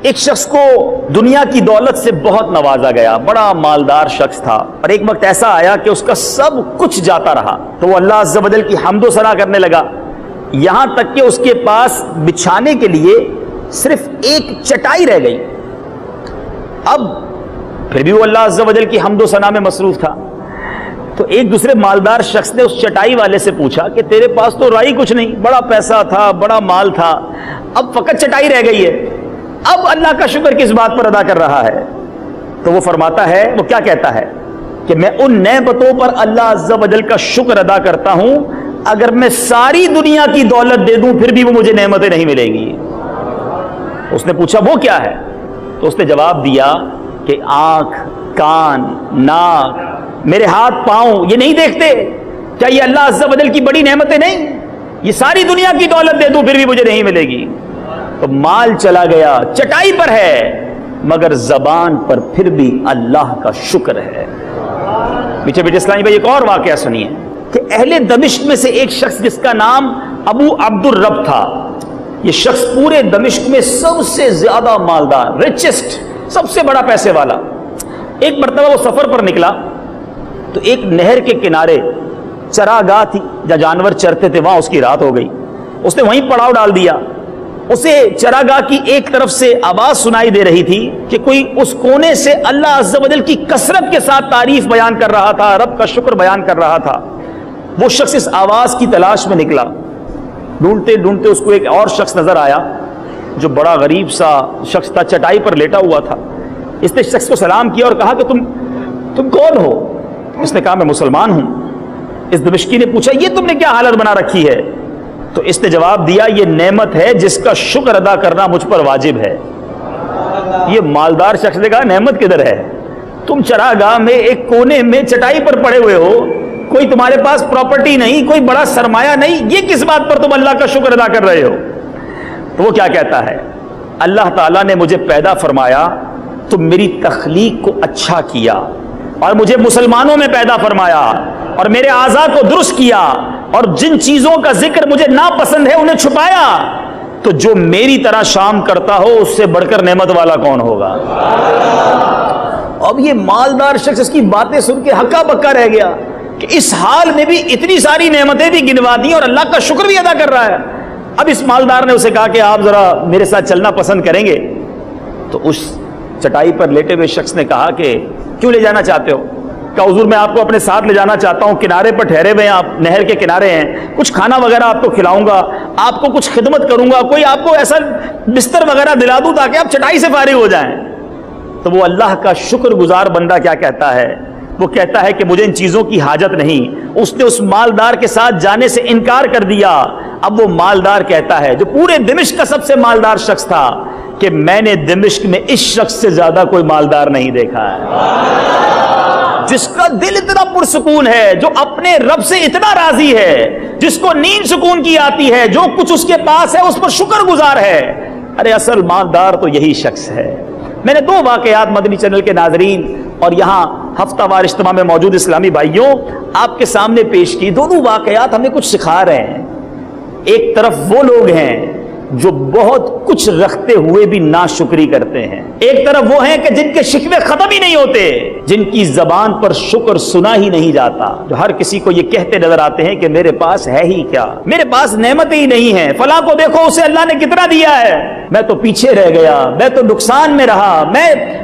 ایک شخص کو دنیا کی دولت سے بہت نوازا گیا، بڑا مالدار شخص تھا، اور ایک وقت ایسا آیا کہ اس کا سب کچھ جاتا رہا، تو وہ اللہ عز و جل کی حمد و ثنا کرنے لگا، یہاں تک کہ اس کے پاس بچھانے کے لیے صرف ایک چٹائی رہ گئی۔ اب پھر بھی وہ اللہ عز و جل کی حمد و ثنا میں مصروف تھا، تو ایک دوسرے مالدار شخص نے اس چٹائی والے سے پوچھا کہ تیرے پاس تو رائی کچھ نہیں، بڑا پیسہ تھا، بڑا مال تھا، اب فقط چٹائی رہ گئی ہے، اب اللہ کا شکر کس بات پر ادا کر رہا ہے؟ تو وہ فرماتا ہے، وہ کیا کہتا ہے کہ میں ان نعمتوں پر اللہ عز و جل کا شکر ادا کرتا ہوں، اگر میں ساری دنیا کی دولت دے دوں پھر بھی وہ مجھے نعمتیں نہیں ملے گی۔ اس نے پوچھا وہ کیا ہے؟ تو اس نے جواب دیا کہ آنکھ، کان، ناک، میرے ہاتھ پاؤں یہ نہیں دیکھتے؟ کیا یہ اللہ عز و جل کی بڑی نعمتیں نہیں؟ یہ ساری دنیا کی دولت دے دوں پھر بھی مجھے نہیں ملے گی۔ تو مال چلا گیا، چٹائی پر ہے، مگر زبان پر پھر بھی اللہ کا شکر ہے۔ پیچھے بیٹے اسلامی بھائی ایک اور واقعہ سنیے کہ اہل دمشق میں سے ایک شخص جس کا نام ابو عبد الرب تھا، یہ شخص پورے دمشق میں سب سے زیادہ مالدار، ریچسٹ، سب سے بڑا پیسے والا۔ ایک مرتبہ وہ سفر پر نکلا تو ایک نہر کے کنارے چراگاہ تھی جہاں جانور چرتے تھے، وہاں اس کی رات ہو گئی۔ اس نے وہیں پڑاؤ ڈال دیا۔ اسے چراگاہ کی ایک طرف سے آواز سنائی دے رہی تھی کہ کوئی اس کونے سے اللہ عز و جل کی کثرت کے ساتھ تعریف بیان کر رہا تھا، رب کا شکر بیان کر رہا تھا۔ وہ شخص اس آواز کی تلاش میں نکلا، ڈھونڈتے ڈھونڈتے اس کو ایک اور شخص نظر آیا جو بڑا غریب سا شخص تھا، چٹائی پر لیٹا ہوا تھا۔ اس نے شخص کو سلام کیا اور کہا کہ تم کون ہو؟ اس نے کہا میں مسلمان ہوں۔ اس دمشقی نے پوچھا یہ تم نے کیا حالت بنا رکھی ہے؟ تو اس نے جواب دیا یہ نعمت ہے جس کا شکر ادا کرنا مجھ پر واجب ہے۔ یہ مالدار شخص نے کہا نعمت کدھر ہے؟ تم چراگاہ میں ایک کونے میں چٹائی پر پڑے ہوئے ہو، کوئی تمہارے پاس پراپرٹی نہیں، کوئی بڑا سرمایہ نہیں، یہ کس بات پر تم اللہ کا شکر ادا کر رہے ہو؟ تو وہ کیا کہتا ہے؟ اللہ تعالیٰ نے مجھے پیدا فرمایا تو میری تخلیق کو اچھا کیا، اور مجھے مسلمانوں میں پیدا فرمایا، اور میرے اعضاء کو درست کیا، اور جن چیزوں کا ذکر مجھے ناپسند ہے انہیں چھپایا، تو جو میری طرح شام کرتا ہو اس سے بڑھ کر نعمت والا کون ہوگا؟ اب یہ مالدار شخص اس کی باتیں سن کے ہکا بکا رہ گیا کہ اس حال میں بھی اتنی ساری نعمتیں بھی گنوا دی اور اللہ کا شکر بھی ادا کر رہا ہے۔ اب اس مالدار نے اسے کہا کہ آپ ذرا میرے ساتھ چلنا پسند کریں گے؟ تو اس چٹائی پر لیٹے ہوئے شخص نے کہا کہ کیوں لے جانا چاہتے ہو؟ کہ حضور میں آپ کو اپنے ساتھ لے جانا چاہتا ہوں، کنارے پر ٹھہرے ہوئے ہیں آپ، نہر کے کنارے ہیں، کچھ کھانا وغیرہ آپ کو کھلاؤں گا، آپ کو کچھ خدمت کروں گا، کوئی آپ کو ایسا بستر وغیرہ دلا دوں تاکہ آپ چٹائی سے فارغ ہو جائیں۔ تو وہ اللہ کا شکر گزار بندہ کیا کہتا ہے؟ وہ کہتا ہے کہ مجھے ان چیزوں کی حاجت نہیں۔ اس نے اس مالدار کے ساتھ جانے سے انکار کر دیا۔ اب وہ مالدار کہتا ہے جو پورے دمشق کا سب سے مالدار شخص تھا کہ میں نے دمشق میں اس شخص سے زیادہ کوئی مالدار نہیں دیکھا ہے، جس کا دل اتنا پرسکون ہے، جو اپنے رب سے اتنا راضی ہے، جس کو نیند سکون کی آتی ہے، جو کچھ اس کے پاس ہے اس پر شکر گزار ہے۔ ارے اصل مالدار تو یہی شخص ہے۔ میں نے 2 واقعات مدنی چینل کے ناظرین اور یہاں ہفتہ وار اجتماع میں موجود اسلامی بھائیوں آپ کے سامنے پیش کی۔ دونوں واقعات ہمیں کچھ سکھا رہے ہیں۔ ایک طرف وہ لوگ ہیں جو بہت کچھ رکھتے ہوئے بھی ناشکری کرتے ہیں، ایک طرف وہ ہیں کہ جن کے شکوے ختم ہی نہیں ہوتے، جن کی زبان پر شکر سنا ہی نہیں جاتا، جو ہر کسی کو یہ کہتے نظر آتے ہیں کہ میرے پاس ہے ہی کیا، میرے پاس نعمتیں ہی نہیں ہیں، فلاں کو دیکھو اسے اللہ نے کتنا دیا ہے، میں تو پیچھے رہ گیا، میں تو نقصان میں رہا،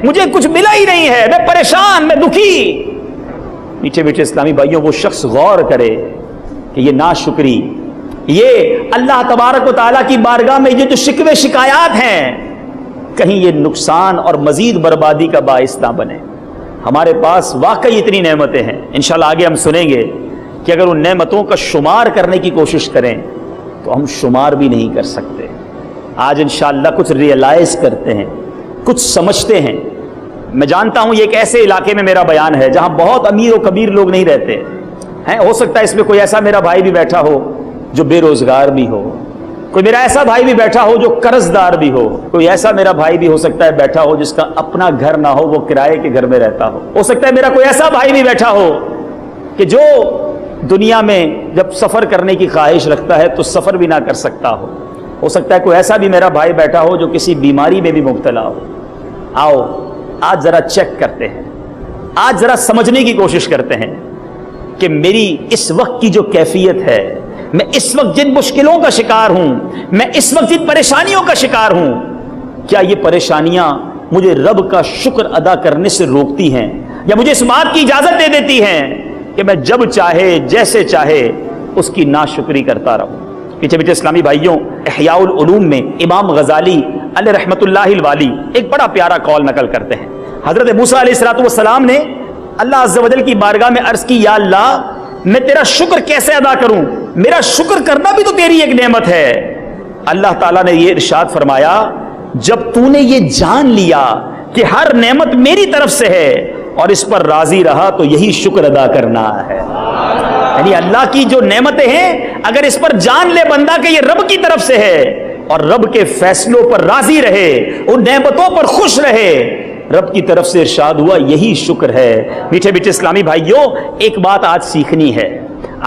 مجھے کچھ ملا ہی نہیں ہے، میں پریشان، میں دکھی۔ میٹھے میٹھے اسلامی بھائیوں، وہ شخص غور کرے کہ یہ ناشکری، یہ اللہ تبارک و تعالیٰ کی بارگاہ میں یہ جو شکوے شکایات ہیں، کہیں یہ نقصان اور مزید بربادی کا باعث نہ بنے۔ ہمارے پاس واقعی اتنی نعمتیں ہیں، انشاءاللہ آگے ہم سنیں گے کہ اگر ان نعمتوں کا شمار کرنے کی کوشش کریں تو ہم شمار بھی نہیں کر سکتے۔ آج انشاءاللہ کچھ ریئلائز کرتے ہیں، کچھ سمجھتے ہیں۔ میں جانتا ہوں یہ ایک ایسے علاقے میں میرا بیان ہے جہاں بہت امیر و کبیر لوگ نہیں رہتے ہیں۔ ہو سکتا ہے اس میں کوئی ایسا میرا بھائی بھی بیٹھا ہو جو بے روزگار بھی ہو، کوئی میرا ایسا بھائی بھی بیٹھا ہو جو قرض دار بھی ہو، کوئی ایسا میرا بھائی بھی ہو سکتا ہے بیٹھا ہو جس کا اپنا گھر نہ ہو، وہ کرائے کے گھر میں رہتا ہو سکتا ہے میرا کوئی ایسا بھائی بھی بیٹھا ہو کہ جو دنیا میں جب سفر کرنے کی خواہش رکھتا ہے تو سفر بھی نہ کر سکتا ہو۔ ہو سکتا ہے کوئی ایسا بھی میرا بھائی بیٹھا ہو جو کسی بیماری میں بھی مبتلا ہو. آؤ آج ذرا چیک کرتے ہیں, آج ذرا سمجھنے کی کوشش کرتے ہیں کہ میری اس وقت کی جو کیفیت ہے, میں اس وقت جن مشکلوں کا شکار ہوں, میں اس وقت جن پریشانیوں کا شکار ہوں, کیا یہ پریشانیاں مجھے رب کا شکر ادا کرنے سے روکتی ہیں, یا مجھے اس بات کی اجازت دے دیتی ہیں کہ میں جب چاہے جیسے چاہے اس کی ناشکری کرتا رہوں. پیچھے پیچھے اسلامی بھائیوں, احیاء العلوم میں امام غزالی علیہ رحمۃ اللہ الوالی ایک بڑا پیارا قول نقل کرتے ہیں. حضرت موسیٰ علیہ السلام نے اللہ عز و جل کی بارگاہ میں عرض کی, یا اللہ میں تیرا شکر کیسے ادا کروں, میرا شکر کرنا بھی تو تیری ایک نعمت ہے. اللہ تعالیٰ نے یہ ارشاد فرمایا, جب تو نے یہ جان لیا کہ ہر نعمت میری طرف سے ہے اور اس پر راضی رہا تو یہی شکر ادا کرنا ہے. یعنی اللہ کی جو نعمتیں ہیں, اگر اس پر جان لے بندہ کہ یہ رب کی طرف سے ہے اور رب کے فیصلوں پر راضی رہے, ان نعمتوں پر خوش رہے, رب کی طرف سے ارشاد ہوا یہی شکر ہے. میٹھے میٹھے اسلامی بھائیوں, ایک بات آج سیکھنی ہے,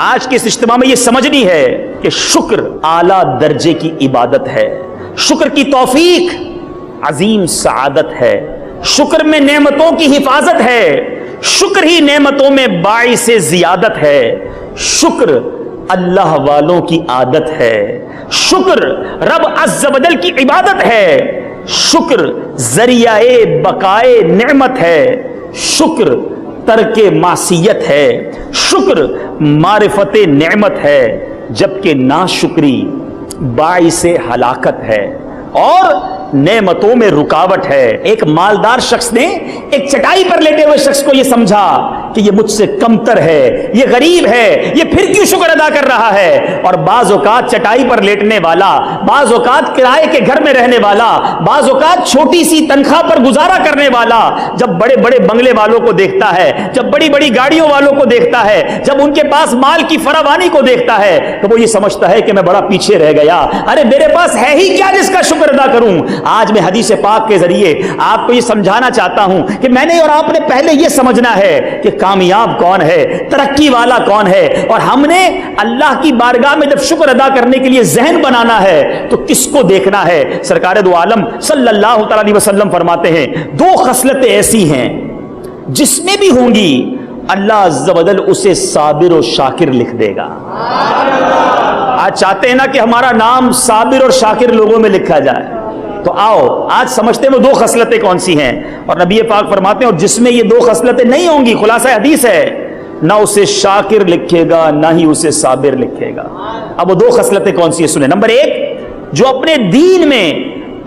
آج کے اس اجتماع میں یہ سمجھنی ہے کہ شکر اعلیٰ درجے کی عبادت ہے, شکر کی توفیق عظیم سعادت ہے, شکر میں نعمتوں کی حفاظت ہے, شکر ہی نعمتوں میں باعث زیادت ہے, شکر اللہ والوں کی عادت ہے, شکر رب عز و جل کی عبادت ہے, شکر ذریعہ بقائے نعمت ہے, شکر ترک معصیت ہے, شکر معرفت نعمت ہے, جبکہ ناشکری باعث ہلاکت ہے اور نعمتوں میں رکاوٹ ہے. ایک مالدار شخص نے ایک چٹائی پر لیٹے ہوئے شخص کو یہ سمجھا کہ یہ مجھ سے کمتر ہے, یہ غریب ہے, یہ پھر کیوں شکر ادا کر رہا ہے. اور بعض اوقات چٹائی پر لیٹنے والا, بعض اوقات کرائے کے گھر میں رہنے والا, بعض اوقات چھوٹی سی تنخواہ پر گزارا کرنے والا جب بڑے بڑے بنگلے والوں کو دیکھتا ہے, جب بڑی بڑی گاڑیوں والوں کو دیکھتا ہے, جب ان کے پاس مال کی فراوانی کو دیکھتا ہے تو وہ یہ سمجھتا ہے کہ میں بڑا پیچھے رہ گیا. ارے میرے پاس ہے ہی کیا جس کا شکر ادا کروں. آج میں حدیث پاک کے ذریعے آپ کو یہ سمجھانا چاہتا ہوں کہ میں نے اور آپ نے پہلے یہ سمجھنا ہے کہ کامیاب کون ہے, ترقی والا کون ہے, اور ہم نے اللہ کی بارگاہ میں جب شکر ادا کرنے کے لیے ذہن بنانا ہے تو کس کو دیکھنا ہے. سرکار دو عالم صلی اللہ تعالی علیہ وسلم فرماتے ہیں, دو خصلتیں ایسی ہیں جس میں بھی ہوں گی اللہ عز و جل اسے صابر و شاکر لکھ دے گا. آج چاہتے ہیں نا کہ ہمارا نام صابر اور شاکر لوگوں میں لکھا جائے, تو آؤ آج سمجھتے ہیں وہ دو خصلتیں کون سی ہیں. اور نبی پاک فرماتے ہیں, اور جس میں یہ دو خصلتیں نہیں ہوں گی, خلاصہ حدیث ہے, نہ اسے شاکر لکھے گا نہ ہی اسے صابر لکھے گا. اب وہ دو خصلتیں کون سی ہیں سنیں. نمبر ایک, جو اپنے دین میں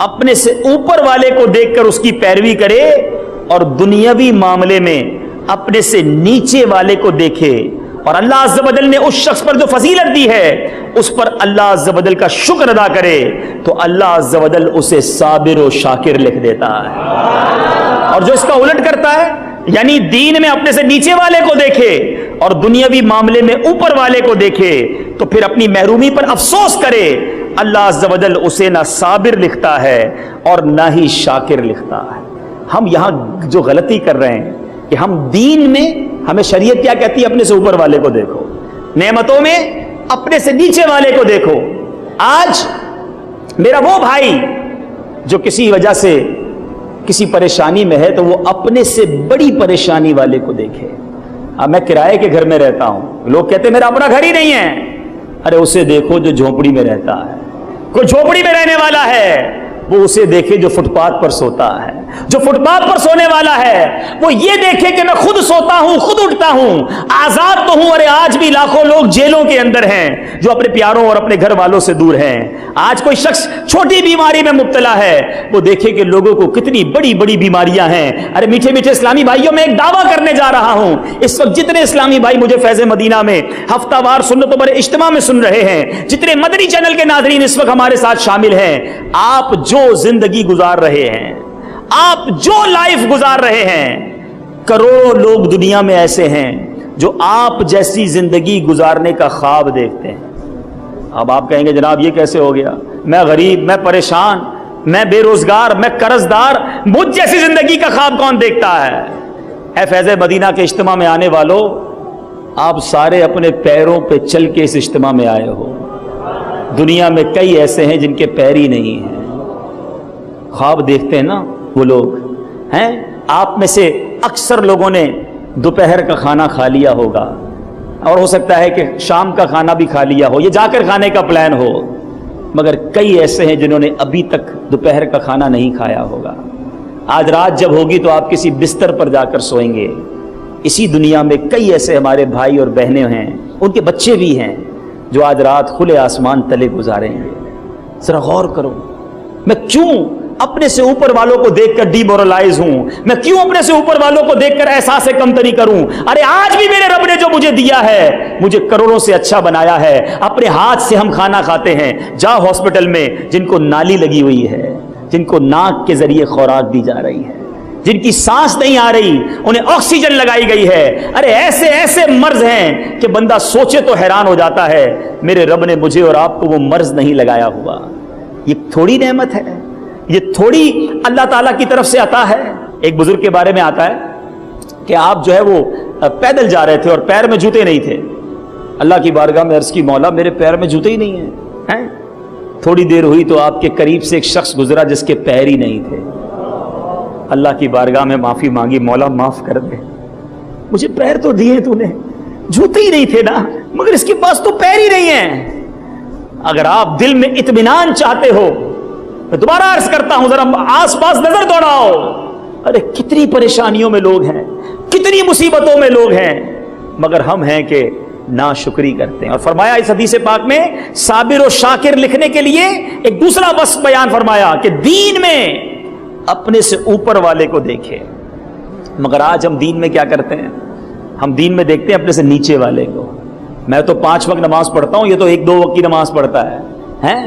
اپنے سے اوپر والے کو دیکھ کر اس کی پیروی کرے اور دنیاوی معاملے میں اپنے سے نیچے والے کو دیکھے, اور اللہ عز و جل نے اس شخص پر جو فضیلت دی ہے اس پر اللہ عز و جل کا شکر ادا کرے تو اللہ عز و جل اسے صابر و شاکر لکھ دیتا ہے. اور جو اس کا الٹ کرتا ہے, یعنی دین میں اپنے سے نیچے والے کو دیکھے اور دنیاوی معاملے میں اوپر والے کو دیکھے تو پھر اپنی محرومی پر افسوس کرے, اللہ عز و جل اسے نہ صابر لکھتا ہے اور نہ ہی شاکر لکھتا ہے. ہم یہاں جو غلطی کر رہے ہیں کہ ہم دین میں, ہمیں شریعت کیا کہتی ہے, اپنے سے اوپر والے کو دیکھو, نعمتوں میں اپنے سے نیچے والے کو دیکھو. آج میرا وہ بھائی جو کسی وجہ سے کسی پریشانی میں ہے تو وہ اپنے سے بڑی پریشانی والے کو دیکھے. اب میں کرائے کے گھر میں رہتا ہوں, لوگ کہتے ہیں میرا اپنا گھر ہی نہیں ہے. ارے اسے دیکھو جو جھونپڑی میں رہتا ہے, کوئی جھونپڑی میں رہنے والا ہے وہ اسے دیکھے جو فٹ پاتھ پر سوتا ہے. جو فٹ پاتھ پر سونے والا ہے وہ یہ دیکھے کہ میں خود سوتا ہوں, خود اٹھتا ہوں, آزاد تو ہوں. ارے آج بھی لاکھوں لوگ جیلوں کے اندر ہیں جو اپنے پیاروں اور اپنے گھر والوں سے دور ہیں. آج کوئی شخص چھوٹی بیماری میں مبتلا ہے, وہ دیکھے کہ لوگوں کو کتنی بڑی بڑی بیماریاں ہیں. ارے میٹھے میٹھے اسلامی بھائیوں, میں ایک دعویٰ کرنے جا رہا ہوں. اس وقت جتنے اسلامی بھائی مجھے فیض مدینہ میں ہفتہ وار سنتوں پر اجتماع میں سن رہے ہیں, جتنے مدنی چینل کے ناظرین اس وقت ہمارے ساتھ شامل ہیں, آپ جو زندگی گزار رہے ہیں, آپ جو لائف گزار رہے ہیں, کروڑوں لوگ دنیا میں ایسے ہیں جو آپ جیسی زندگی گزارنے کا خواب دیکھتے ہیں. اب آپ کہیں گے جناب یہ کیسے ہو گیا, میں غریب, میں پریشان, میں بے روزگار, میں قرض دار, مجھ جیسی زندگی کا خواب کون دیکھتا ہے. اے فیض مدینہ کے اجتماع میں آنے والوں, آپ سارے اپنے پیروں پہ چل کے اس اجتماع میں آئے ہو. دنیا میں کئی ایسے ہیں جن کے پیر ہی نہیں ہیں. خواب دیکھتے ہیں نا وہ لوگ ہیں. آپ میں سے اکثر لوگوں نے دوپہر کا کھانا کھا لیا ہوگا, اور ہو سکتا ہے کہ شام کا کھانا بھی کھا لیا ہو, یہ جا کر کھانے کا پلان ہو, مگر کئی ایسے ہیں جنہوں نے ابھی تک دوپہر کا کھانا نہیں کھایا ہوگا. آج رات جب ہوگی تو آپ کسی بستر پر جا کر سوئیں گے. اسی دنیا میں کئی ایسے ہمارے بھائی اور بہنیں ہیں, ان کے بچے بھی ہیں, جو آج رات کھلے آسمان تلے گزاریں گے. ذرا غور کرو, میں کیوں اپنے سے اوپر والوں کو دیکھ کر ڈی مورلائز ہوں؟ میں کیوں اپنے سے اوپر والوں کو دیکھ کر احساس کمتری کروں؟ ارے آج بھی میرے رب نے جو مجھے دیا ہے, مجھے کروڑوں سے اچھا بنایا ہے. اپنے ہاتھ سے ہم کھانا کھاتے ہیں. جاؤ ہاسپٹل میں, جن کو نالی لگی ہوئی ہے, جن کو ناک کے ذریعے خوراک دی جا رہی ہے, جن کی سانس نہیں آ رہی, انہیں آکسیجن لگائی گئی ہے. ارے ایسے ایسے مرض ہیں کہ بندہ سوچے تو حیران ہو جاتا ہے, میرے رب نے مجھے اور آپ کو وہ مرض نہیں لگایا ہوا. یہ تھوڑی نعمت ہے, یہ تھوڑی اللہ تعالیٰ کی طرف سے عطا ہے. ایک بزرگ کے بارے میں آتا ہے کہ آپ جو ہے وہ پیدل جا رہے تھے اور پیر میں جوتے نہیں تھے. اللہ کی بارگاہ میں عرض کی, مولا میرے پیر میں جوتے ہی نہیں ہیں. تھوڑی دیر ہوئی تو آپ کے قریب سے ایک شخص گزرا جس کے پیر ہی نہیں تھے. اللہ کی بارگاہ میں معافی مانگی, مولا معاف کر دے, مجھے پیر تو دیے تو نے, جوتے ہی نہیں تھے نا, مگر اس کے پاس تو پیر ہی نہیں ہیں. اگر آپ دل میں اطمینان چاہتے ہو, میں دوبارہ عرض کرتا ہوں, ذرا آس پاس نظر دوڑاؤ. ارے کتنی پریشانیوں میں لوگ ہیں, کتنی مصیبتوں میں لوگ ہیں, مگر ہم ہیں کہ ناشکری کرتے ہیں. اور فرمایا اس حدیث پاک میں, صابر و شاکر لکھنے کے لیے ایک دوسرا وصف بیان فرمایا کہ دین میں اپنے سے اوپر والے کو دیکھے. مگر آج ہم دین میں کیا کرتے ہیں؟ ہم دین میں دیکھتے ہیں اپنے سے نیچے والے کو. میں تو 5 وقت نماز پڑھتا ہوں, یہ تو 1-2 وقت کی نماز پڑھتا ہے.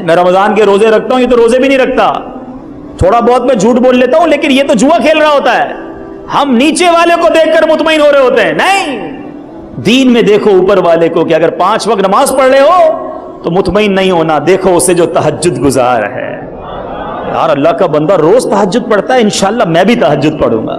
میں رمضان کے روزے رکھتا ہوں, یہ تو روزے بھی نہیں رکھتا. تھوڑا بہت میں جھوٹ بول لیتا ہوں, لیکن یہ تو جوا کھیل رہا ہوتا ہے. ہم نیچے والے کو دیکھ کر مطمئن ہو رہے ہوتے ہیں. نہیں, دین میں دیکھو اوپر والے کو, کہ اگر 5 وقت نماز پڑھ رہے ہو تو مطمئن نہیں ہونا, دیکھو اسے جو تہجد گزار ہے. یار اللہ کا بندہ روز تہجد پڑھتا ہے, انشاءاللہ میں بھی تہجد پڑھوں گا.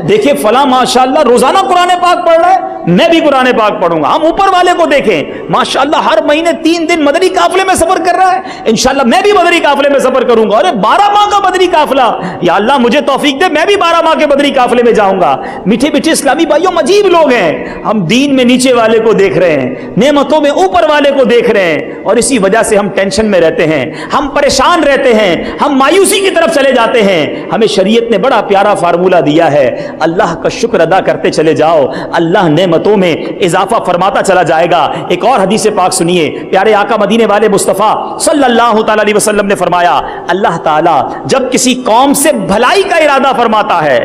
دیکھیں فلاں ماشاءاللہ روزانہ قرآن پاک پڑھ رہا ہے, میں بھی قرآن پاک پڑھوں گا. ہم اوپر والے کو دیکھیں, ماشاءاللہ ہر مہینے 3 دن مدنی قافلے میں سفر کر رہا ہے, انشاءاللہ میں بھی مدنی قافلے میں سفر کروں گا. ارے 12 ماہ کا مدنی قافلہ, یا اللہ مجھے توفیق دے, میں بھی 12 ماہ کے مدنی قافلے میں جاؤں گا. میٹھے میٹھے اسلامی بھائیوں, عجیب لوگ ہیں. ہم دین میں نیچے والے کو دیکھ رہے ہیں, نعمتوں میں اوپر والے کو دیکھ رہے ہیں, اور اسی وجہ سے ہم ٹینشن میں رہتے ہیں, ہم پریشان رہتے ہیں, ہم مایوسی کی طرف چلے جاتے ہیں. ہمیں شریعت نے بڑا پیارا فارمولہ دیا ہے, اللہ کا شکر ادا کرتے چلے جاؤ, اللہ نعمتوں میں اضافہ فرماتا چلا جائے گا. ایک اور حدیث پاک سنیے, پیارے آقا مدینے والے مصطفیٰ صلی اللہ تعالی علیہ وسلم نے فرمایا, اللہ تعالیٰ جب کسی قوم سے بھلائی کا ارادہ فرماتا ہے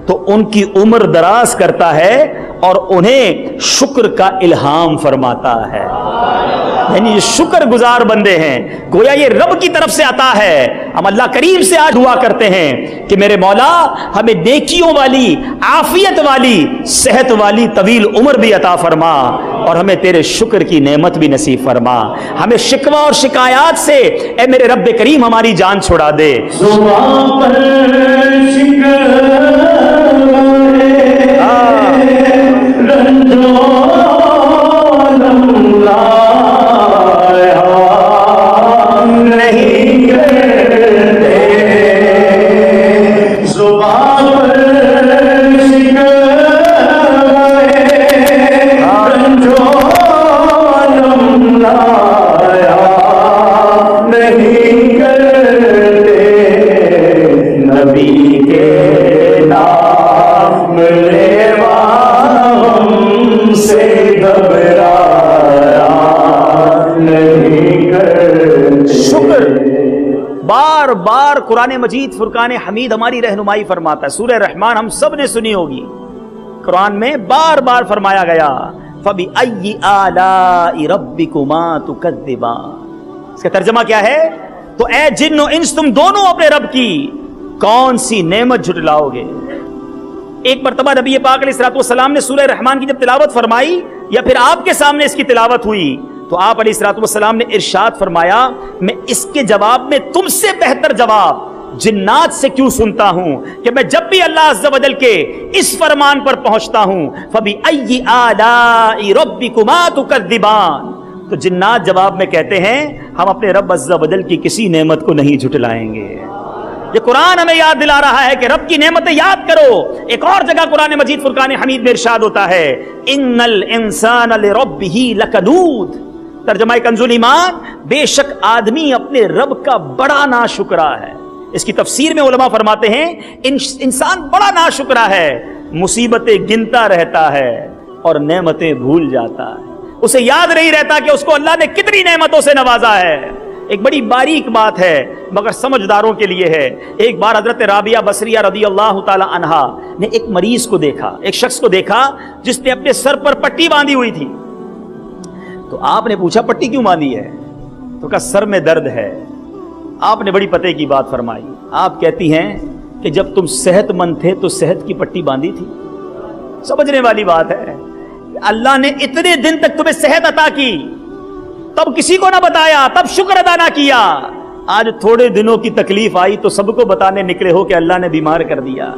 تو ان کی عمر دراز کرتا ہے اور انہیں شکر کا الہام فرماتا ہے. یعنی یہ شکر گزار بندے ہیں, گویا یہ رب کی طرف سے عطا ہے. ہم اللہ کریم سے آج دعا کرتے ہیں کہ میرے مولا ہمیں نیکیوں والی, عافیت والی, صحت والی طویل عمر بھی عطا فرما, اور ہمیں تیرے شکر کی نعمت بھی نصیب فرما. ہمیں شکوہ اور شکایات سے اے میرے رب کریم ہماری جان چھڑا دے. بار قرآن مجید فرقان حمید ہماری رہنمائی فرماتا ہے. سورہ رحمان ہم سب نے سنی ہوگی, قرآن میں بار بار فرمایا گیا فَبِأَيِّ آلَاءِ رَبِّكُمَا تُكَذِّبَانِ. اس کا ترجمہ کیا ہے؟ تو اے جن و انس تم دونوں اپنے رب کی کون سی نعمت جھٹلاؤ گے. ایک مرتبہ نبی پاک علیہ الصلوۃ والسلام نے سورہ رحمان کی جب تلاوت فرمائی, یا پھر آپ کے سامنے اس کی تلاوت ہوئی, تو آپ علیہ الصلوۃ والسلام نے ارشاد فرمایا, میں اس کے جواب میں تم سے بہتر جواب جنات سے کیوں سنتا ہوں کہ میں جب بھی اللہ عز و جل کے اس فرمان پر پہنچتا ہوں فَبِأَيِّ آلَاءِ رَبِّكُمَا تُكَذِّبَانِ, تو جنات جواب میں کہتے ہیں ہم اپنے رب عز و جل کی کسی نعمت کو نہیں جھٹلائیں گے۔ یہ قرآن ہمیں یاد دلا رہا ہے کہ رب کی نعمتیں یاد کرو۔ ایک اور جگہ قرآن مجید فرقان حمید میں ارشاد ہوتا ہے ان الانسان لربہ لکنود، ترجمہ کنز ایمان، بے شک آدمی اپنے رب کا بڑا ناشکرا ہے۔ اس کی تفسیر میں علماء فرماتے ہیں انسان بڑا ناشکرا ہے، مصیبتیں گنتا رہتا ہے اور نعمتیں بھول جاتا ہے، اسے یاد نہیں رہتا کہ اس کو اللہ نے کتنی نعمتوں سے نوازا ہے۔ ایک بڑی باریک بات ہے مگر سمجھداروں کے لیے ہے۔ ایک بار حضرت رابعہ بصریہ رضی اللہ تعالی عنہا نے ایک مریض کو دیکھا، ایک شخص کو دیکھا جس نے اپنے سر پر پٹی باندھی ہوئی تھی۔ تو آپ نے پوچھا پٹی کیوں باندھی ہے؟ تو کہا سر میں درد ہے۔ آپ نے بڑی پتے کی بات فرمائی۔ آپ کہتی ہیں کہ جب تم صحت مند تھے تو صحت کی پٹی باندھی تھی۔ سمجھنے والی بات ہے، اللہ نے اتنے دن تک تمہیں صحت عطا کی، تب کسی کو نہ بتایا، تب شکر ادا نہ کیا، آج تھوڑے دنوں کی تکلیف آئی تو سب کو بتانے نکلے ہو کہ اللہ نے بیمار کر دیا۔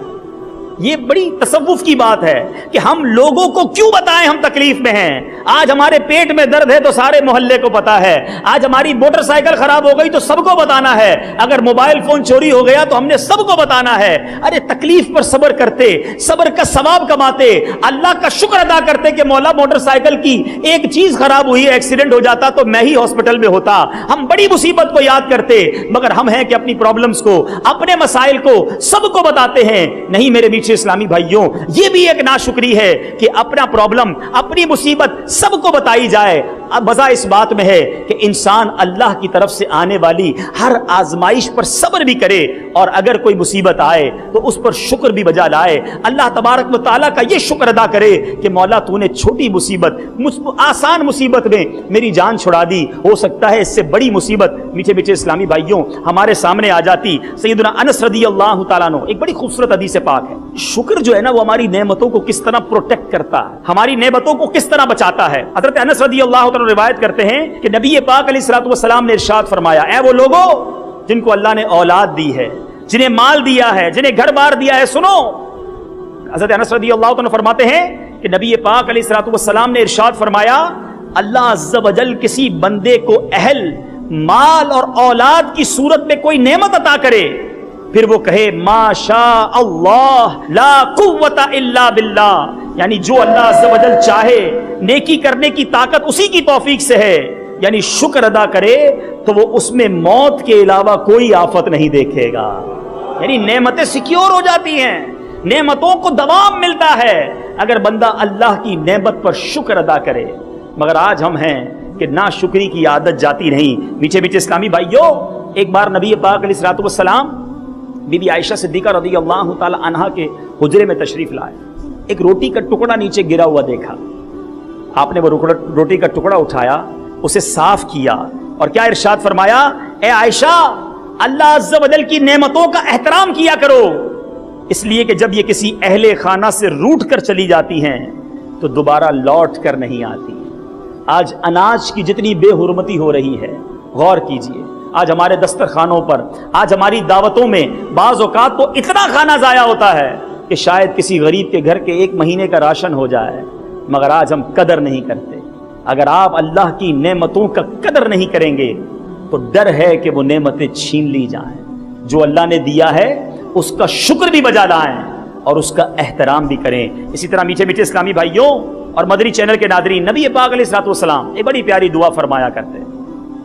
یہ بڑی تصوف کی بات ہے کہ ہم لوگوں کو کیوں بتائیں ہم تکلیف میں ہیں۔ آج ہمارے پیٹ میں درد ہے تو سارے محلے کو پتا ہے، آج ہماری موٹر سائیکل خراب ہو گئی تو سب کو بتانا ہے، اگر موبائل فون چوری ہو گیا تو ہم نے سب کو بتانا ہے۔ ارے تکلیف پر صبر کرتے، صبر کا ثواب کماتے، اللہ کا شکر ادا کرتے کہ مولا موٹر سائیکل کی ایک چیز خراب ہوئی، ایکسیڈنٹ ہو جاتا تو میں ہی ہاسپٹل میں ہوتا۔ ہم بڑی مصیبت کو یاد کرتے مگر ہم ہیں کہ اپنی پرابلمز کو، اپنے مسائل کو سب کو بتاتے ہیں۔ نہیں میرے بیچ اسلامی بھائیوں، یہ بھی ایک ناشکری ہے کہ اپنا پرابلم، اپنی مصیبت سب کو بتائی جائے۔ اب مزہ اس بات میں ہے کہ انسان اللہ کی طرف سے آنے والی ہر آزمائش پر صبر بھی کرے، اور اگر کوئی مصیبت آئے تو اس پر شکر بھی بجا لائے، اللہ تبارک و تعالیٰ کا یہ شکر ادا کرے کہ مولا تو نے چھوٹی مصیبت، آسان مصیبت میں میری جان چھڑا دی، ہو سکتا ہے اس سے بڑی مصیبت میٹھے میٹھے اسلامی بھائیوں ہمارے سامنے آ جاتی۔ سیدنا انس رضی اللہ تعالیٰ عنہ، ایک بڑی خوبصورت حدیث پاک ہے، شکر جو ہے نا وہ ہماری نعمتوں کو کس طرح پروٹیکٹ کرتا ہے، ہماری نعمتوں کو کس طرح بچاتا ہے۔ حضرت انس رضی اللہ تعالیٰ روایت کرتے ہیں کہ نبی پاک علیہ الصلوۃ والسلام نے ارشاد فرمایا، اے وہ لوگوں جن کو اللہ نے اولاد دی ہے، جنہیں مال دیا ہے، جنہیں گھر بار دیا ہے، سنو۔ حضرت انس رضی اللہ عنہ فرماتے ہیں کہ نبی پاک علیہ الصلوۃ والسلام نے ارشاد فرمایا، اللہ عز و جل کسی بندے کو اہل، مال اور اولاد کی صورت میں کوئی نعمت عطا کرے، پھر وہ کہے ما شاء اللہ لا قوت الا باللہ، یعنی جو اللہ عز و جل چاہے، نیکی کرنے کی طاقت اسی کی توفیق سے ہے، یعنی شکر ادا کرے تو وہ اس میں موت کے علاوہ کوئی آفت نہیں دیکھے گا، یعنی نعمتیں سیکیور ہو جاتی ہیں، نعمتوں کو دوام ملتا ہے اگر بندہ اللہ کی نعمت پر شکر ادا کرے۔ مگر آج ہم ہیں کہ ناشکری کی عادت جاتی نہیں۔ میٹھے میٹھے اسلامی بھائیوں، ایک بار نبی پاک علیہ الصلوۃ والسلام بی بی عائشہ صدیقہ رضی اللہ تعالی عنہا کے حجرے میں تشریف لائے، ایک روٹی کا ٹکڑا نیچے گرا ہوا دیکھا، آپ نے وہ روٹی کا ٹکڑا اٹھایا، اسے صاف کیا اور کیا ارشاد فرمایا، اے عائشہ اللہ عز و جل کی نعمتوں کا احترام کیا کرو، اس لیے کہ جب یہ کسی اہل خانہ سے روٹ کر چلی جاتی ہیں تو دوبارہ لوٹ کر نہیں آتی۔ آج اناج کی جتنی بے حرمتی ہو رہی ہے، غور کیجئے، آج ہمارے دسترخوانوں پر، آج ہماری دعوتوں میں بعض اوقات تو اتنا کھانا ضائع ہوتا ہے کہ شاید کسی غریب کے گھر کے 1 مہینے کا راشن ہو جائے، مگر آج ہم قدر نہیں کرتے۔ اگر آپ اللہ کی نعمتوں کا قدر نہیں کریں گے تو ڈر ہے کہ وہ نعمتیں چھین لی جائیں۔ جو اللہ نے دیا ہے اس کا شکر بھی بجا لائیں اور اس کا احترام بھی کریں۔ اسی طرح میٹھے میٹھے اسلامی بھائیوں اور مدنی چینل کے ناظرین، نبی پاک علیہ الصلوۃ والسلام ایک بڑی پیاری دعا فرمایا کرتے ہیں،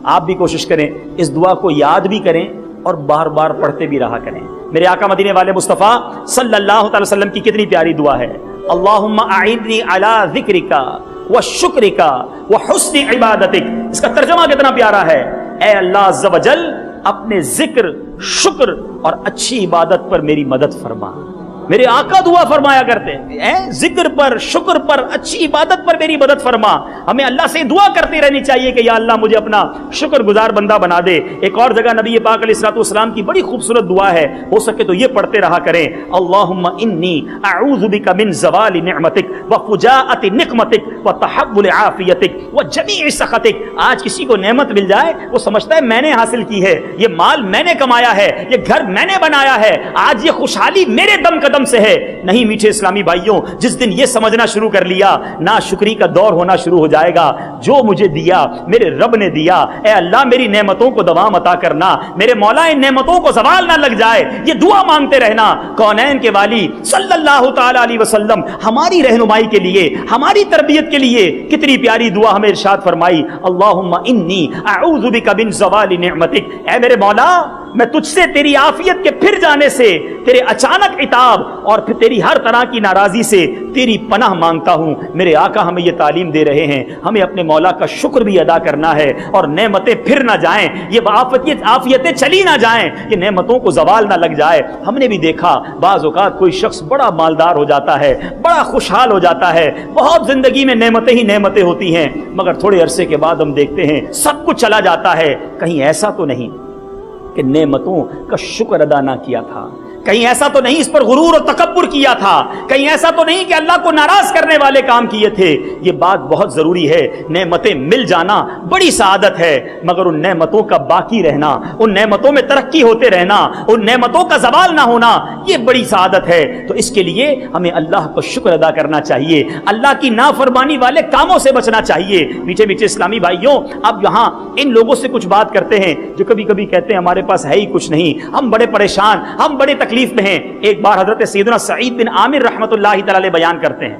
آپ بھی کوشش کریں اس دعا کو یاد بھی کریں اور بار بار پڑھتے بھی رہا کریں۔ میرے آقا مدینے والے مصطفیٰ صلی اللہ تعالی وسلم کی کتنی پیاری دعا ہے، اللہم اعنی علی ذکرک وشکرک وحسن عبادتک۔ اس کا ترجمہ کتنا پیارا ہے، اے اللہ عز و جل اپنے ذکر، شکر اور اچھی عبادت پر میری مدد فرما۔ میرے آقا دعا فرمایا کرتے ہیں، ذکر پر، شکر پر، اچھی عبادت پر میری مدد فرما۔ ہمیں اللہ سے دعا کرتی رہنی چاہیے کہ یا اللہ مجھے اپنا شکر گزار بندہ بنا دے۔ ایک اور جگہ نبی پاک علیہ الصلوۃ والسلام کی بڑی خوبصورت دعا ہے، ہو سکے تو یہ پڑھتے رہا کریں، اللہم انی اعوذ بک من زوال نعمتک وفجاءۃ نقمتک وتحول عافیتک وجمیع سخطک۔ آج کسی کو نعمت مل جائے وہ سمجھتا ہے میں نے حاصل کی ہے، یہ مال میں نے کمایا ہے، یہ گھر میں نے بنایا ہے، آج یہ خوشحالی میرے دم قدم رقم سے ہے. نہیں میٹھے اسلامی بھائیوں، جس دن یہ سمجھنا شروع کر لیا ناشکری کا دور ہونا شروع ہو جائے گا. جو مجھے دیا میرے رب نے دیا، اے اللہ میری نعمتوں کو دوام عطا کرنا، میرے مولا ان نعمتوں کو زوال نہ لگ جائے، یہ دعا مانگتے رہنا. کونین کے والی صلی اللہ تعالی علیہ وسلم ہماری رہنمائی کے لیے، ہماری تربیت کے لیے کتنی پیاری دعا ہمیں ارشاد فرمائی، اللہم انی اعوذ بک من زوال نعمتک. اے میرے مولا میں تجھ سے تیری عافیت کے پھر جانے سے، تیرے اچانک عتاب اور پھر تیری ہر طرح کی ناراضی سے تیری پناہ مانگتا ہوں. میرے آقا ہمیں یہ تعلیم دے رہے ہیں، ہمیں اپنے مولا کا شکر بھی ادا کرنا ہے اور نعمتیں پھر نہ جائیں، یہ عافیتیں چلی نہ جائیں، یہ نعمتوں کو زوال نہ لگ جائے. ہم نے بھی دیکھا بعض اوقات کوئی شخص بڑا مالدار ہو جاتا ہے، بڑا خوشحال ہو جاتا ہے، بہت زندگی میں نعمتیں ہی نعمتیں ہوتی ہیں، مگر تھوڑے عرصے کے بعد ہم دیکھتے ہیں سب کچھ چلا جاتا ہے. کہیں ایسا تو نہیں کہ نعمتوں کا شکر ادا نہ کیا تھا، کہیں ایسا تو نہیں اس پر غرور اور تکبر کیا تھا، کہیں ایسا تو نہیں کہ اللہ کو ناراض کرنے والے کام کیے تھے. یہ بات بہت ضروری ہے. نعمتیں مل جانا بڑی سعادت ہے، مگر ان نعمتوں کا باقی رہنا، ان نعمتوں میں ترقی ہوتے رہنا، ان نعمتوں کا زوال نہ ہونا، یہ بڑی سعادت ہے. تو اس کے لیے ہمیں اللہ کا شکر ادا کرنا چاہیے، اللہ کی نافرمانی والے کاموں سے بچنا چاہیے. میٹھے میٹھے اسلامی بھائیوں، اب یہاں ان لوگوں سے کچھ بات کرتے ہیں جو کبھی کبھی کہتے ہیں ہمارے پاس ہے ہی کچھ نہیں، ہم بڑے پریشان، ہم بڑے تکلیف میں ہیں. ایک بار حضرت سیدنا سعید بن عامر رحمۃ اللہ تعالی بیان کرتے ہیں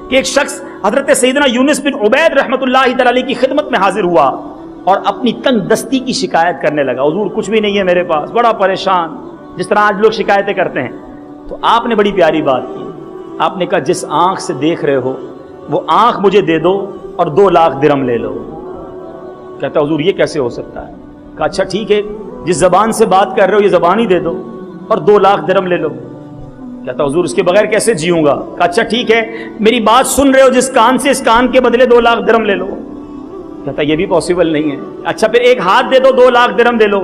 کہ ایک شخص حضرت سیدنا یونس بن عبید رحمۃ اللہ تعالی کی خدمت میں حاضر ہوا اور اپنی تنگ دستی کی شکایت کرنے لگا. حضور کچھ بھی نہیں ہے میرے پاس، بڑا پریشان، جس طرح آج لوگ شکایتیں کرتے ہیں. تو آپ نے بڑی پیاری بات کی، آپ نے کہا جس آنکھ سے دیکھ رہے ہو وہ آنکھ مجھے دے دو اور 2 لاکھ درہم لے لو. کہتا حضور یہ کیسے ہو سکتا ہے؟ کہا اچھا ٹھیک ہے، جس زبان سے بات کر رہے ہو یہ زبان ہی دے دو اور 2 لاکھ درہم لے لو. کہتا حضور اس کے بغیر کیسے جیوں گا؟ کہا اچھا ٹھیک ہے، میری بات سن رہے ہو جس کان سے، اس کان کے بدلے 2 لاکھ درہم لے لو. کہتا یہ بھی پاسبل نہیں ہے. اچھا پھر ایک ہاتھ دے دو، 2 لاکھ درہم دے لو.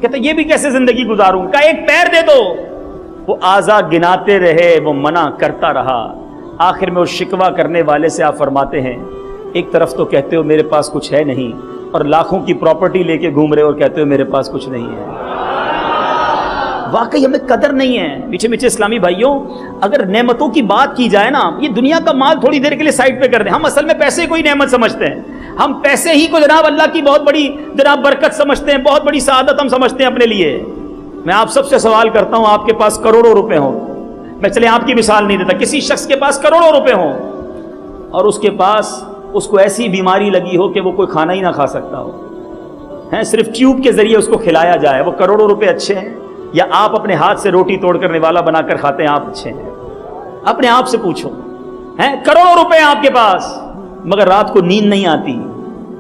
کہتا یہ بھی کیسے زندگی گزاروں؟ کہا ایک پیر دے دو. وہ اعضاء گناتے رہے، وہ منع کرتا رہا. آخر میں اس شکوہ کرنے والے سے آپ فرماتے ہیں ایک طرف تو کہتے ہو میرے پاس کچھ ہے نہیں، اور لاکھوں کی پراپرٹی لے کے گھوم رہے ہو اور کہتے ہو میرے پاس کچھ نہیں ہے. واقعی ہمیں قدر نہیں ہے. میٹھے میٹھے اسلامی بھائیوں، اگر نعمتوں کی بات کی جائے نا، یہ دنیا کا مال تھوڑی دیر کے لیے سائڈ پہ کر دیں. ہم اصل میں پیسے کو ہی نعمت سمجھتے ہیں، ہم پیسے ہی کو جناب اللہ کی بہت بڑی جناب برکت سمجھتے ہیں، بہت بڑی سعادت ہم سمجھتے ہیں اپنے لیے. میں آپ سب سے سوال کرتا ہوں، آپ کے پاس کروڑوں روپے ہوں، میں چلے آپ کی مثال نہیں دیتا، کسی شخص کے پاس کروڑوں روپے ہوں اور اس کے پاس اس کو ایسی بیماری لگی ہو کہ وہ کوئی کھانا ہی نہ کھا سکتا ہو، صرف ٹیوب کے ذریعے اس کو کھلایا جائے، وہ کروڑوں روپے اچھے ہیں یا آپ اپنے ہاتھ سے روٹی توڑ کر نوالا بنا کر کھاتے ہیں آپ اچھے ہیں؟ اپنے آپ سے پوچھو. کروڑوں روپے ہیں آپ کے پاس مگر رات کو نیند نہیں آتی،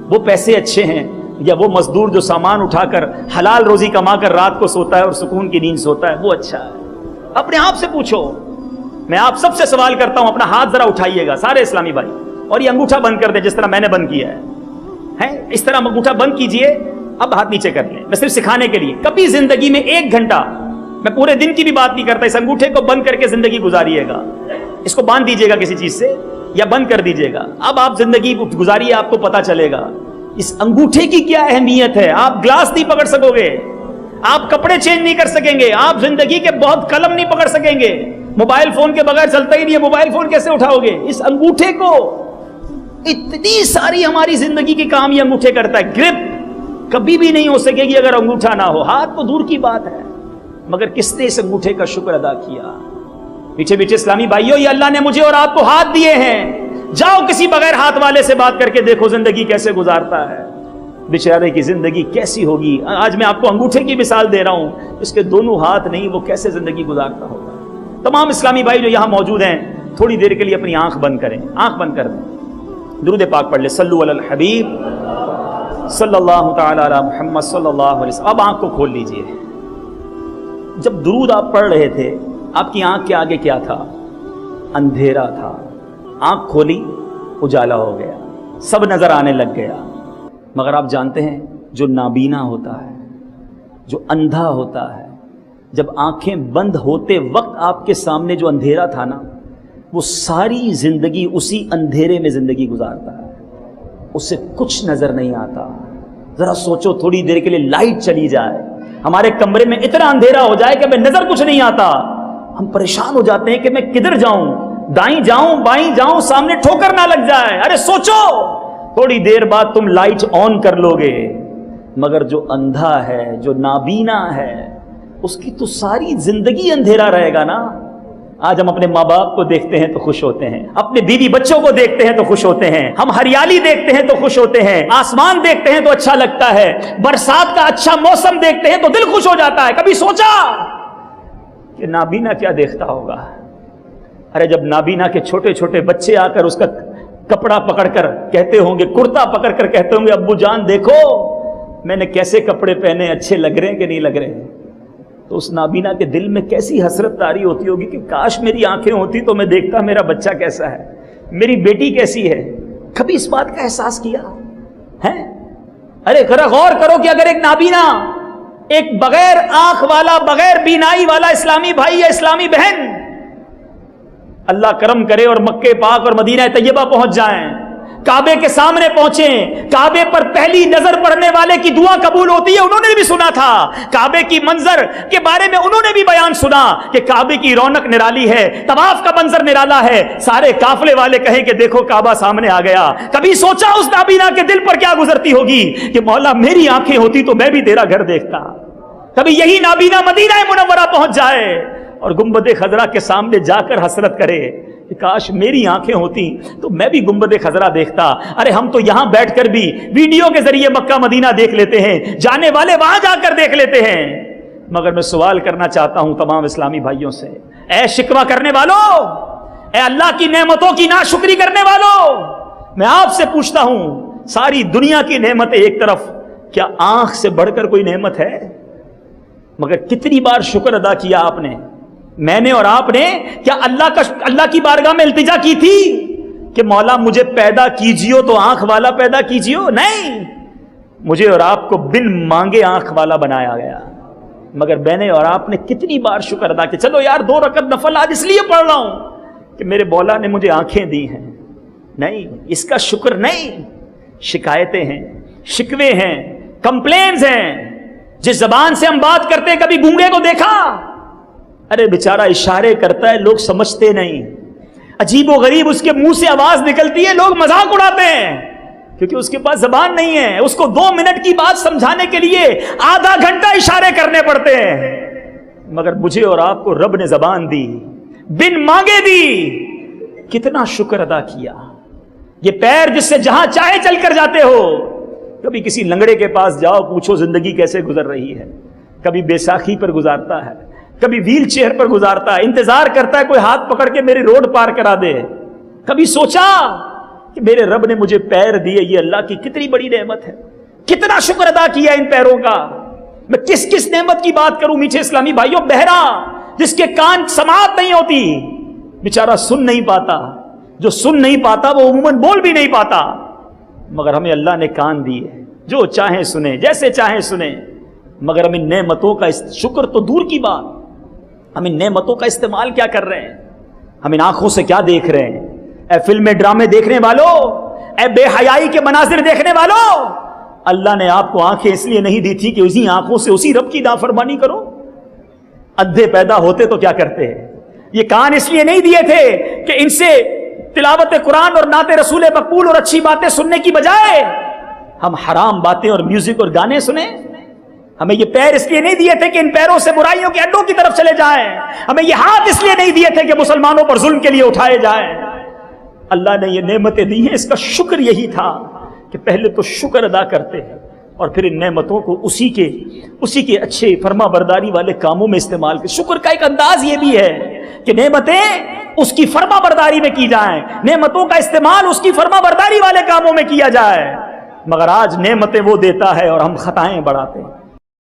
وہ پیسے اچھے ہیں یا وہ مزدور جو سامان اٹھا کر حلال روزی کما کر رات کو سوتا ہے اور سکون کی نیند سوتا ہے وہ اچھا ہے؟ اپنے آپ سے پوچھو. میں آپ سب سے سوال کرتا ہوں، اپنا ہاتھ ذرا اٹھائیے گا سارے اسلامی بھائی، اور یہ انگوٹھا بند کر دیں جس طرح میں نے بند کیا ہے. اس طرح انگوٹھا بند کیجئے. اب ہاتھ نیچے کر لیں، میں صرف سکھانے کے لیے. کبھی زندگی میں 1 گھنٹہ، میں پورے دن کی بھی بات نہیں کرتا، اس انگوٹھے کو بند کر کے زندگی گزاریے گا. اس کو باندھ دیجیے گا کسی چیز سے یا بند کر دیجیے گا. اب آپ زندگی گزاریے، آپ کو پتا چلے گا اس انگوٹھے کی کیا اہمیت ہے. آپ گلاس نہیں پکڑ سکو گے، آپ کپڑے چینج نہیں کر سکیں گے، آپ زندگی کے بہت قلم نہیں پکڑ سکیں گے. موبائل فون کے بغیر چلتا ہی نہیں ہے، موبائل فون کیسے اٹھاؤ گے؟ اس انگوٹھے کو، اتنی ساری ہماری زندگی کے کام یہ انگوٹھے کرتا ہے. گرپ کبھی بھی نہیں ہو سکے گی اگر انگوٹھا نہ ہو. ہاتھ تو دور کی بات ہے، مگر کس نے اس انگوٹھے کا شکر ادا کیا؟ پیچھے پیچھے اسلامی بھائیوں، یہ اللہ نے مجھے اور آپ کو ہاتھ دیے ہیں. جاؤ کسی بغیر ہاتھ والے سے بات کر کے دیکھو زندگی کیسے گزارتا ہے. بیچارے کی زندگی کیسی ہوگی. آج میں آپ کو انگوٹھے کی مثال دے رہا ہوں، اس کے دونوں ہاتھ نہیں، وہ کیسے زندگی گزارتا ہوگا. تمام اسلامی بھائی جو یہاں موجود ہیں، تھوڑی دیر کے لیے اپنی آنکھ بند کریں، آنکھ بند کر دیں، درود پاک پڑھ لیں. صلو علی الحبیب صلی اللہ تعالی علی محمد صلی اللہ علیہ وسلم. اب آنکھ کو کھول لیجئے. جب درود آپ پڑھ رہے تھے، آپ کی آنکھ کے آگے کیا تھا؟ اندھیرا تھا. آنکھ کھولی، اجالا ہو گیا، سب نظر آنے لگ گیا. مگر آپ جانتے ہیں جو نابینا ہوتا ہے، جو اندھا ہوتا ہے، جب آنکھیں بند ہوتے وقت آپ کے سامنے جو اندھیرا تھا نا، وہ ساری زندگی اسی اندھیرے میں زندگی گزارتا ہے، اسے کچھ نظر نہیں آتا. ذرا سوچو، تھوڑی دیر کے لیے لائٹ چلی جائے، ہمارے کمرے میں اتنا اندھیرا ہو جائے کہ ہمیں نظر کچھ نہیں آتا، ہم پریشان ہو جاتے ہیں کہ میں کدھر جاؤں، دائیں جاؤں بائیں جاؤں، سامنے ٹھوکر نہ لگ جائے۔ ارے سوچو، تھوڑی دیر بعد تم لائٹ آن کر لو گے، مگر جو اندھا ہے، جو نابینا ہے، اس کی تو ساری زندگی اندھیرا رہے گا نا۔ آج ہم اپنے ماں باپ کو دیکھتے ہیں تو خوش ہوتے ہیں، اپنے بیوی بچوں کو دیکھتے ہیں تو خوش ہوتے ہیں، ہم ہریالی دیکھتے ہیں تو خوش ہوتے ہیں، آسمان دیکھتے ہیں تو اچھا لگتا ہے، برسات کا اچھا موسم دیکھتے ہیں تو دل خوش ہو جاتا ہے۔ کبھی سوچا کہ نابینا کیا دیکھتا ہوگا؟ ارے جب نابینا کے چھوٹے چھوٹے بچے آ کر اس کا کپڑا پکڑ کر کہتے ہوں گے، کرتا پکڑ کر کہتے ہوں گے، ابو جان دیکھو میں نے کیسے کپڑے پہنے، اچھے لگ رہے ہیں کہ نہیں لگ رہے ہیں، تو اس نابینا کے دل میں کیسی حسرت طاری ہوتی ہوگی کہ کاش میری آنکھیں ہوتی تو میں دیکھتا میرا بچہ کیسا ہے، میری بیٹی کیسی ہے۔ کبھی اس بات کا احساس کیا ہے؟ ارے ذرا غور کرو کہ اگر ایک نابینا، ایک بغیر آنکھ والا، بغیر بینائی والا اسلامی بھائی یا اسلامی بہن اللہ کرم کرے اور مکے پاک اور مدینہ طیبہ پہنچ جائیں، کعبے کے سامنے پہنچیں، کعبے پر پہلی نظر پڑنے والے کی دعا قبول ہوتی ہے، انہوں نے بھی سنا تھا۔ کعبے کی منظر کے بارے میں انہوں نے بھی بیان سنا کہ کعبے کی رونق نرالی ہے، طواف کا منظر نرالا ہے، سارے قافلے والے کہیں کہ دیکھو کعبہ سامنے آ گیا۔ کبھی سوچا اس نابینا کے دل پر کیا گزرتی ہوگی کہ مولا میری آنکھیں ہوتی تو میں بھی تیرا گھر دیکھتا۔ کبھی یہی نابینا مدینہ منورہ پہنچ جائے اور گنبد خضرا کے سامنے جا کر حسرت کرے کہ کاش میری آنکھیں ہوتی تو میں بھی گنبد خضرا دیکھتا۔ ارے ہم تو یہاں بیٹھ کر بھی ویڈیو کے ذریعے مکہ مدینہ دیکھ لیتے ہیں، جانے والے وہاں جا کر دیکھ لیتے ہیں، مگر میں سوال کرنا چاہتا ہوں تمام اسلامی بھائیوں سے، اے شکوہ کرنے والوں، اے اللہ کی نعمتوں کی ناشکری کرنے والوں، میں آپ سے پوچھتا ہوں، ساری دنیا کی نعمتیں ایک طرف، کیا آنکھ سے بڑھ کر کوئی نعمت ہے؟ مگر کتنی بار شکر ادا کیا آپ نے، میں نے اور آپ نے، کیا اللہ کی بارگاہ میں التجا کی تھی کہ مولا مجھے پیدا کیجیو تو آنکھ والا پیدا کیجیو؟ نہیں، مجھے اور آپ کو بن مانگے آنکھ والا بنایا گیا۔ مگر میں نے اور آپ نے کتنی بار شکر ادا کیا، چلو یار 2 رکعت نفل آج اس لیے پڑھ رہا ہوں کہ میرے مولا نے مجھے آنکھیں دی ہیں۔ نہیں، اس کا شکر نہیں، شکایتیں ہیں، شکوے ہیں، کمپلینز ہیں۔ جس زبان سے ہم بات کرتے ہیں، کبھی گونگے کو دیکھا؟ ارے بیچارہ اشارے کرتا ہے، لوگ سمجھتے نہیں، عجیب و غریب اس کے منہ سے آواز نکلتی ہے، لوگ مذاق اڑاتے ہیں کیونکہ اس کے پاس زبان نہیں ہے، اس کو 2 منٹ کی بات سمجھانے کے لیے آدھا گھنٹہ اشارے کرنے پڑتے ہیں۔ مگر مجھے اور آپ کو رب نے زبان دی، بن مانگے دی، کتنا شکر ادا کیا۔ یہ پیر جس سے جہاں چاہے چل کر جاتے ہو، کبھی کسی لنگڑے کے پاس جاؤ، پوچھو زندگی کیسے گزر رہی ہے، کبھی بیساکھی پر گزارتا ہے، کبھی ویل چیئر پر گزارتا ہے، انتظار کرتا ہے کوئی ہاتھ پکڑ کے میری روڈ پار کرا دے۔ کبھی سوچا کہ میرے رب نے مجھے پیر دیے، یہ اللہ کی کتنی بڑی نعمت ہے، کتنا شکر ادا کیا ان پیروں کا۔ میں کس کس نعمت کی بات کروں میٹھے اسلامی بھائیوں؟ بہرا، جس کے کان سماعت نہیں ہوتی، بیچارہ سن نہیں پاتا، جو سن نہیں پاتا وہ عموماً بول بھی نہیں پاتا، مگر ہمیں اللہ نے کان دیے، جو چاہیں سنیں، جیسے چاہیں سنیں۔ مگر ہم ان نعمتوں کا شکر تو دور کی بات، ہم ان نعمتوں کا استعمال کیا کر رہے ہیں؟ ہم ان آنکھوں سے کیا دیکھ رہے ہیں؟ اے فلمیں ڈرامے دیکھنے والوں، اے بے حیائی کے مناظر دیکھنے والوں، اللہ نے آپ کو آنکھیں اس لیے نہیں دی تھی کہ اسی آنکھوں سے اسی رب کی نافرمانی کرو؟ اندھے پیدا ہوتے تو کیا کرتے ہیں؟ یہ کان اس لیے نہیں دیے تھے کہ ان سے تلاوت قرآن اور نعت رسول مقبول اور اچھی باتیں سننے کی بجائے ہم حرام باتیں اور میوزک اور گانے سنیں؟ ہمیں یہ پیر اس لیے نہیں دیے تھے کہ ان پیروں سے برائیوں کے اڈوں کی طرف چلے جائیں؟ ہمیں یہ ہاتھ اس لیے نہیں دیے تھے کہ مسلمانوں پر ظلم کے لیے اٹھائے جائیں؟ اللہ نے یہ نعمتیں دی ہیں، اس کا شکر یہی تھا کہ پہلے تو شکر ادا کرتے ہیں اور پھر ان نعمتوں کو اسی کے اچھے فرما برداری والے کاموں میں استعمال کریں۔ شکر کا ایک انداز یہ بھی ہے کہ نعمتیں اس کی فرما برداری میں کی جائیں، نعمتوں کا استعمال اس کی فرما برداری والے کاموں میں کیا جائے۔ مگر آج نعمتیں وہ دیتا ہے اور ہم خطائیں بڑھاتے ہیں۔